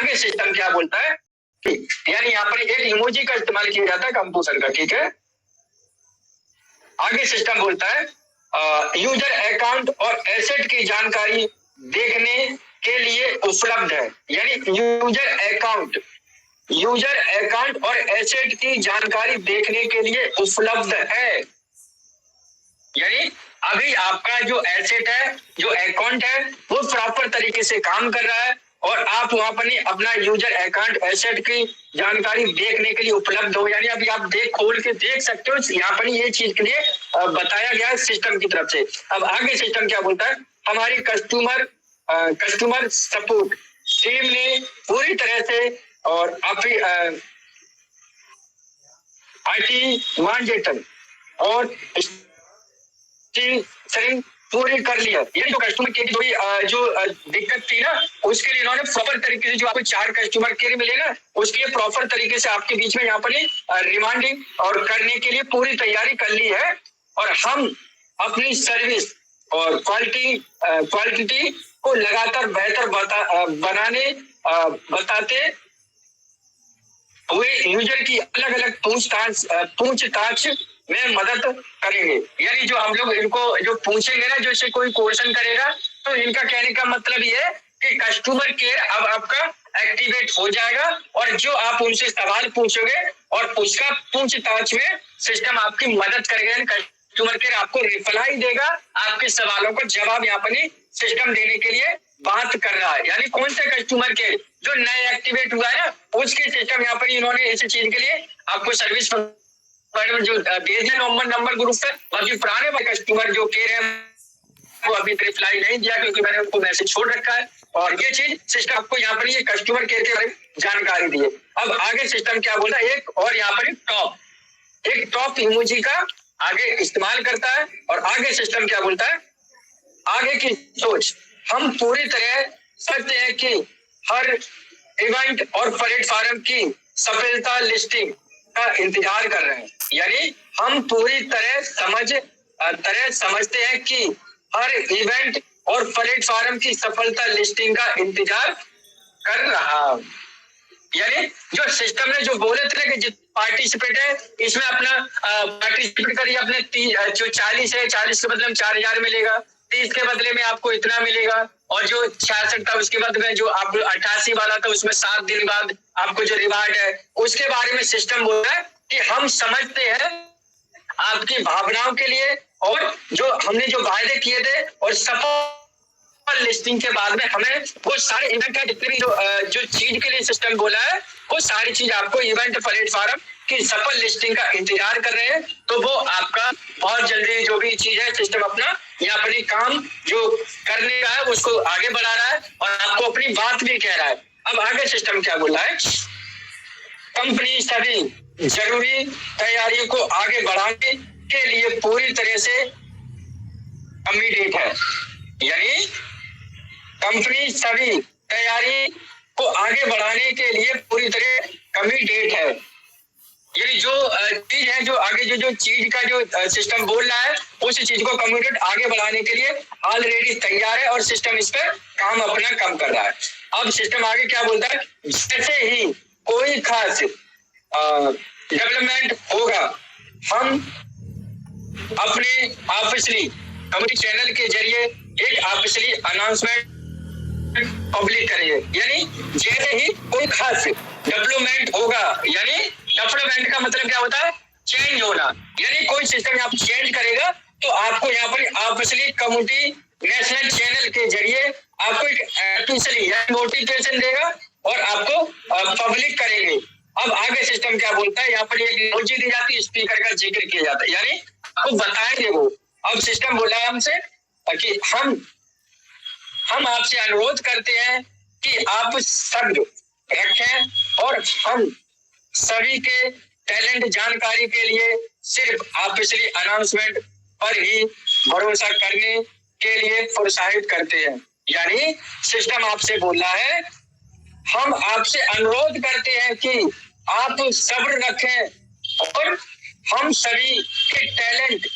आगे सिस्टम क्या बोलता है, यानी यहाँ पर एक इमोजी का इस्तेमाल किया जाता है कंप्यूटर का, ठीक है। आगे सिस्टम बोलता है यूजर अकाउंट और एसेट की जानकारी देखने के लिए उपलब्ध है, यानी यूजर अकाउंट और एसेट की जानकारी देखने के लिए उपलब्ध है। यानी अभी आपका जो एसेट है, जो अकाउंट है, वो प्रॉपर तरीके से काम कर रहा है और आप वहां पर अपना यूजर अकाउंट एसेट की जानकारी देखने के लिए उपलब्ध हो, यानी अभी आप खोल के देख सकते हो। यहाँ पर ये चीज के लिए बताया गया है सिस्टम की तरफ से। अब आगे सिस्टम क्या बोलता है, हमारी कस्टमर सपोर्ट टीम ने पूरी तरह से और IT मानजेटन और पूरी कर लिया। ये जो कस्टमर केयर की जो दिक्कत थी ना, उसके लिए इन्होंने प्रॉपर तरीके से जो आपको 4 कस्टमर केयर मिले ना, उसके लिए प्रॉपर तरीके से आपके बीच में यहाँ पर रिमांडिंग और करने के लिए पूरी तैयारी कर ली है। और हम अपनी सर्विस और क्वालिटी को लगातार बेहतर बताते हुए यूजर की अलग अलग पूछताछ में मदद करेंगे। यानी जो हम लोग इनको जो पूछेंगे ना, जो इसे कोई क्वेश्चन करेगा, तो इनका कहने का मतलब ये है कि कस्टमर केयर अब आपका एक्टिवेट हो जाएगा और जो आप उनसे सवाल पूछोगे और उसका पूछताछ में सिस्टम आपकी मदद करेगा। कस्टमर केयर आपको रिप्लाई देगा, आपके सवालों को जवाब यहाँ पर सिस्टम देने के लिए बात कर रहा है। यानी कौन से कस्टमर केयर जो नए एक्टिवेट हुआ है ना, उसके सिस्टम यहाँ पर इन्होंने इस चीज के लिए आपको सर्विस जो भेजे नंबर ग्रुप पे, अभी पुराने कस्टमर जो केयर है वो अभी रिप्लाई नहीं दिया क्योंकि मैंने उनको मैसेज छोड़ रखा है। और ये चीज सिस्टम आपको यहाँ पर ये कस्टमर केयर के बारे में जानकारी दी है। अब आगे सिस्टम क्या बोलता है, एक और यहाँ पर एक टॉप इमोजी का आगे इस्तेमाल करता है। और आगे सिस्टम क्या बोलता है, आगे की सोच हम पूरी तरह समझते हैं कि हर इवेंट और प्लेटफॉर्म की सफलता लिस्टिंग का इंतजार कर रहे हैं। यानी हम पूरी तरह समझते हैं कि हर इवेंट और प्लेटफॉर्म की सफलता लिस्टिंग का इंतजार कर रहा। यानी जो सिस्टम ने जो बोले थे कि जितने पार्टिसिपेट है इसमें अपना पार्टिसिपेट करिए, अपने जो 40 है, 40 के बदले में 4000 मिलेगा, 30 के बदले में आपको इतना मिलेगा, और जो 66 था उसके बदले में जो आप 88 वाला था उसमें 7 दिन बाद आपको जो रिवार्ड है उसके बारे में सिस्टम बोल रहा है कि हम समझते हैं आपकी भावनाओं के लिए और जो हमने जो वायदे किए थे और सफल लिस्टिंग के बाद में हमें वो सारे इवेंट है जितने भी जो चीज के लिए सिस्टम बोला है वो सारी चीज आपको इवेंट प्लेटफॉर्म की सफल लिस्टिंग का इंतजार कर रहे हैं। तो वो आपका बहुत जल्दी जो भी चीज है सिस्टम अपना यहाँ पर काम जो करने का है उसको आगे बढ़ा रहा है और आपको अपनी बात भी कह रहा है। अब आगे सिस्टम क्या बोल रहा है, कंपनी सभी जरूरी तैयारियों को आगे बढ़ाने के लिए पूरी तरह से कमिटेड है। यानी कंपनी सभी तैयारी को आगे बढ़ाने के लिए पूरी तरह कमिटेड है। यानी जो चीज है जो आगे जो चीज का जो सिस्टम बोल रहा है उस चीज को कमिटेड आगे बढ़ाने के लिए ऑलरेडी तैयार है और सिस्टम इस पर काम अपना कम कर रहा है। अब सिस्टम आगे क्या बोलता है, जैसे ही कोई खास डेवलपमेंट होगा हम अपने ऑफिशियली कम्युनिटी चैनल के जरिए एक ऑफिशियली अनाउंसमेंट पब्लिक करेंगे। यानी जैसे ही कोई खास डेवलपमेंट होगा, यानी डेवलपमेंट का मतलब क्या होता है, चेंज होना। यानी कोई सिस्टम यहाँ पर चेंज करेगा तो आपको यहाँ पर ऑफिशियली कम्युनिटी नेशनल चैनल के जरिए आपको एक ऑफिशियली नोटिफिकेशन देगा और आपको पब्लिक करेंगे। अब आगे सिस्टम क्या बोलता है, यहाँ पर एक इमोजी दी जाती है, स्पीकर का जिक्र किया जाता है, यानी आपको बताएंगे वो। अब सिस्टम बोला है हमसे कि हम आपसे अनुरोध करते हैं कि आप शब्द रखें और हम सभी के टैलेंट जानकारी के लिए सिर्फ ऑफिशियली अनाउंसमेंट पर ही भरोसा करने के लिए प्रोत्साहित करते हैं। यानी सिस्टम आपसे बोल रहा है, हम आपसे अनुरोध करते हैं कि आप सब्र रखें और हम सभी के टैलेंट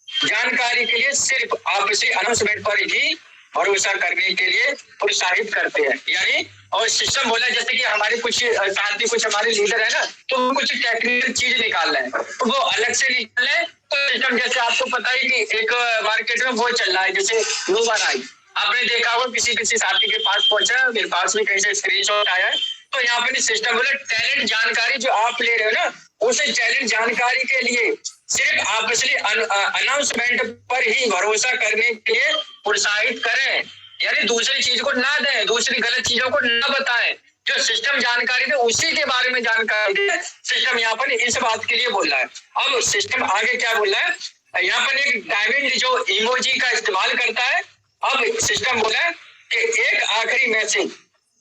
जानकारी के लिए सिर्फ ऑफिशियल अनाउंसमेंट पर ही भरोसा करने के लिए प्रोत्साहित करते हैं। यानी और सिस्टम बोला जैसे कि हमारे कुछ साथी कुछ हमारे लीडर है ना, तो वो कुछ टेक्निकल चीज निकाल रहे हैं तो वो अलग से निकाल रहे हैं। तो सिस्टम जैसे आपको पता है कि एक मार्केट में वो चल रहा है जैसे नोवा राइट, आपने देखा होगा किसी साथी के पास पहुंचा, मेरे पास भी कहीं से स्क्रीनशॉट आया है। तो यहाँ पे सिस्टम बोला टैलेंट जानकारी जो आप ले रहे हो ना, उसे टैलेंट जानकारी के लिए सिर्फ ऑब्वियसली अनाउंसमेंट पर ही भरोसा करने के लिए प्रोत्साहित करें। यानी दूसरी चीज को ना दें, दूसरी गलत चीजों को ना बताएं, जो सिस्टम जानकारी दे उसी के बारे में जानकारी दे। सिस्टम यहाँ पर इस बात के लिए बोल रहा है। अब सिस्टम आगे क्या बोल रहा है, यहाँ पर एक डायमंड जो इमोजी का इस्तेमाल करता है। अब सिस्टम बोला है कि एक आखिरी मैसेज,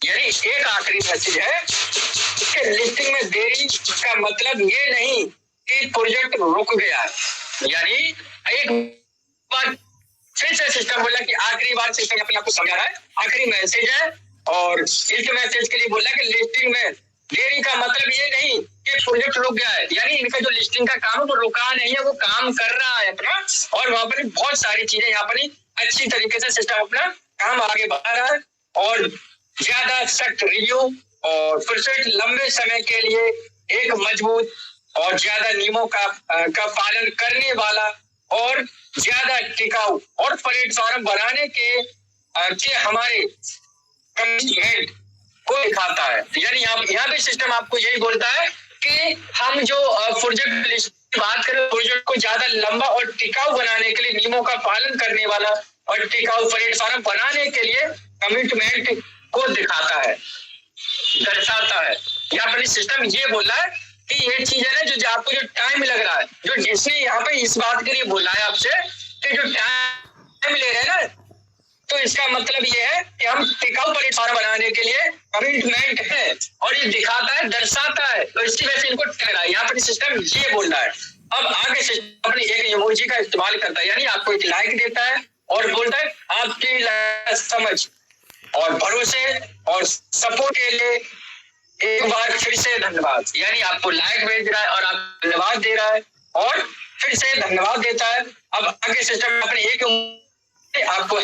यानी एक आखिरी मैसेज है कि लिस्टिंग में देरी का मतलब ये नहीं कि प्रोजेक्ट रुक गया है। यानी एक बार फिर से सिस्टम बोला कि आखिरी बार सिस्टम अपने आप को समझा रहा है, आखिरी मैसेज है और इस मैसेज के लिए बोला कि लिस्टिंग में देरी का मतलब ये नहीं कि प्रोजेक्ट रुक गया है। यानी इनका जो लिस्टिंग का काम है वो रुका नहीं है, वो काम कर रहा है अपना, और वहां पर बहुत सारी चीजें यहाँ पर अच्छी तरीके से सिस्टम अपना काम आगे बढ़ा रहा है। और ज्यादा सख्त रिव्यू और प्रोसेस लंबे समय के लिए एक मजबूत और ज्यादा नियमों का पालन करने वाला और ज्यादा टिकाऊ और प्लेटफॉर्म बनाने के हमारे कमिटमेंट को दिखाता है। यानी यहाँ पे सिस्टम आपको यही बोलता है कि हम जो प्रोजेक्ट लिस्ट की बात करें, प्रोजेक्ट को ज्यादा लंबा और टिकाऊ बनाने के लिए नियमों का पालन करने वाला और टिकाऊ प्लेटफॉर्म बनाने के लिए कमिटमेंट को दिखाता है, दर्शाता है। यहाँ पर सिस्टम ये बोल रहा है कि ये चीज है ना जो आपको जो टाइम लग रहा है, जो जिसने यहाँ पे इस बात के लिए बोला है आपसे कि जो टाइम ले रहे हैं ना, तो इसका मतलब ये है कि हम टिकाऊ प्लेटफॉर्म बनाने के लिए कमिटमेंट है और ये दिखाता है, दर्शाता है, तो इसकी वजह से इनको टह रहा है। यहाँ पर सिस्टम ये बोल रहा है। अब आगे सिस्टम अपनी एक इमोजी का इस्तेमाल करता है, यानी आपको एक लाइक देता है और बोलता है आपकी समझ और भरोसे और सपोर्ट के लिए एक बार फिर से धन्यवाद। यानी आपको लाइक भेज रहा है और आप धन्यवाद दे रहा है और फिर से धन्यवाद देता है। अब आगे सिस्टम अपने एक आपको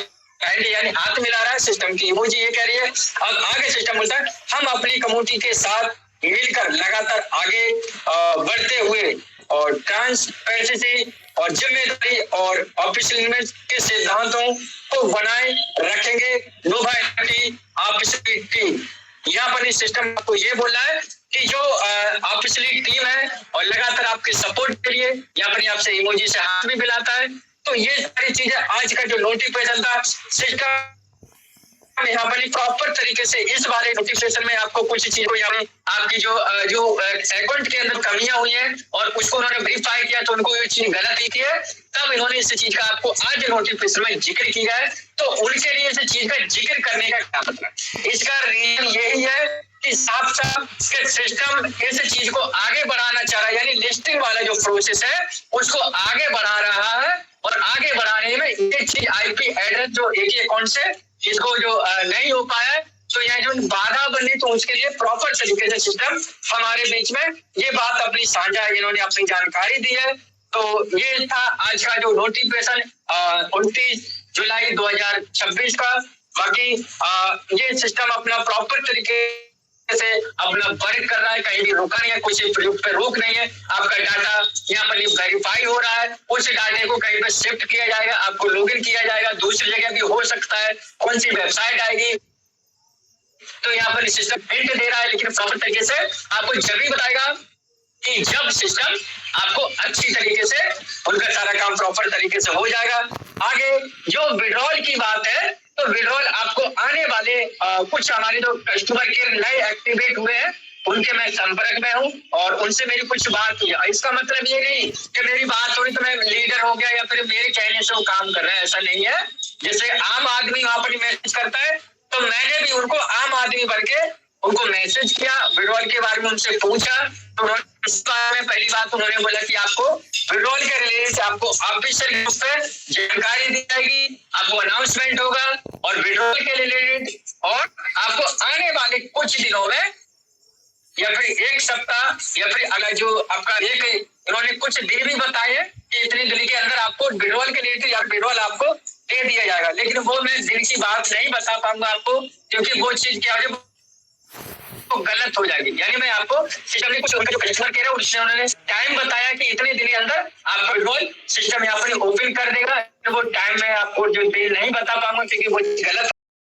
यानी हाथ मिला रहा है, सिस्टम की इमोजी ये कह रही है। अब आगे सिस्टम बोलता है हम अपनी कम्युनिटी के साथ मिलकर लगातार आगे बढ़ते हुए और ट्रांसपेरेंसी और जिम्मेदारी और ऑफिशियलिज्म के सिद्धांतों को बनाए रखेंगे। नोवा ऑफिशियली टीम, यहाँ पर इस सिस्टम आपको ये बोला है कि जो ऑफिशियली टीम है और लगातार आपके सपोर्ट के लिए यहाँ पर आपसे इमोजी से हाथ भी मिलाता है। तो ये सारी चीजें आज का जो नोटिफिकेशन था सिस्टम यहाँ पर प्रॉपर तरीके से इस वाले नोटिफिकेशन में आपको कुछ चीजों यहाँ आपकी जो अकाउंट के अंदर कमियां हुई हैं और उसको उन्होंने वेरीफाई किया तो उनको ये चीज गलत ही की है, तब इन्होंने इस चीज का आपको आज नोटिफिकेशन में जिक्र किया है। तो उनके लिए इस चीज का जिक्र करने का क्या मतलब, इसका रीजन यही है कि साफ साफ सिस्टम इस चीज को आगे बढ़ाना चाह रहा है, यानी लिस्टिंग वाला जो प्रोसेस है उसको आगे बढ़ा रहा है। और आगे बढ़ाने में ये चीज आईपी एड्रेस जो एक ही अकाउंट से इसको जो नहीं हो पाया, तो यहाँ जो बाधा बनी तो उसके लिए प्रॉपर तरीके से सिस्टम हमारे बीच में ये बात अपनी साझा इन्होंने अपनी जानकारी दी है। तो ये था आज का जो नोटिफिकेशन 29 जुलाई 2026 का। बाकी ये सिस्टम अपना प्रॉपर तरीके से अपना वर्क कर रहा है, कहीं भी रोका नहीं है, कुछ प्रयोग पे रोक नहीं है। आपका डाटा यहाँ पर वेरीफाई हो रहा है, उस डाटे को कहीं पे शिफ्ट किया जाएगा, आपको लॉगिन किया जाएगा, दूसरी जगह भी हो सकता है, कौन सी वेबसाइट आएगी। तो यहाँ पर सिस्टम हिंट दे रहा है, लेकिन प्रॉपर तरीके से आपको जब भी बताएगा कि जब सिस्टम आपको अच्छी तरीके से उनका सारा काम प्रॉपर तरीके से हो जाएगा। आगे जो विड्रॉल की बात है, तो विड्रॉल आपको आने वाले कुछ हमारे जो कस्टमर केयर नए एक्टिवेट हुए हैं उनके मैं संपर्क में हूँ और उनसे मेरी कुछ बात हुई। इसका मतलब ये नहीं कि मेरी बात हुई तो मैं लीडर हो गया या फिर मेरे कहने से वो काम कर रहे हैं, ऐसा नहीं है। जैसे आम आदमी वहां पर मैसेज करता है तो मैंने भी उनको आम आदमी भर के उनको मैसेज किया, विड्रॉल के बारे में उनसे पूछा। तो उन्होंने इस बारे में पहली बात उन्होंने बोला कि आपको विड्रॉल के रिलेटेड आपको ऑफिशियल रूप से जानकारी दी जाएगी, आपको अनाउंसमेंट होगा और विड्रॉल के रिलेटेड और आपको आने वाले कुछ दिनों में या फिर एक सप्ताह या फिर अगर जो आपका एक इन्होंने कुछ दिन भी बताए हैं कि इतने दिन के अंदर आपको विड्रॉल के रिलेटेड या विड्रॉल आपको दे दिया जाएगा, लेकिन वो मैं दिन की बात नहीं बता पाऊंगा आपको, क्योंकि वो चीज क्या हो तो गलत हो जाएगी। यानी मैं आपको सिस्टम ने कुछ उनका जो कस्टमर केयर है उन्होंने टाइम बताया कि इतने दिन के अंदर आपका विड्रॉल सिस्टम यहाँ पर ओपन कर देगा, वो टाइम में आपको जो बिल नहीं बता पाऊंगा क्योंकि वो गलत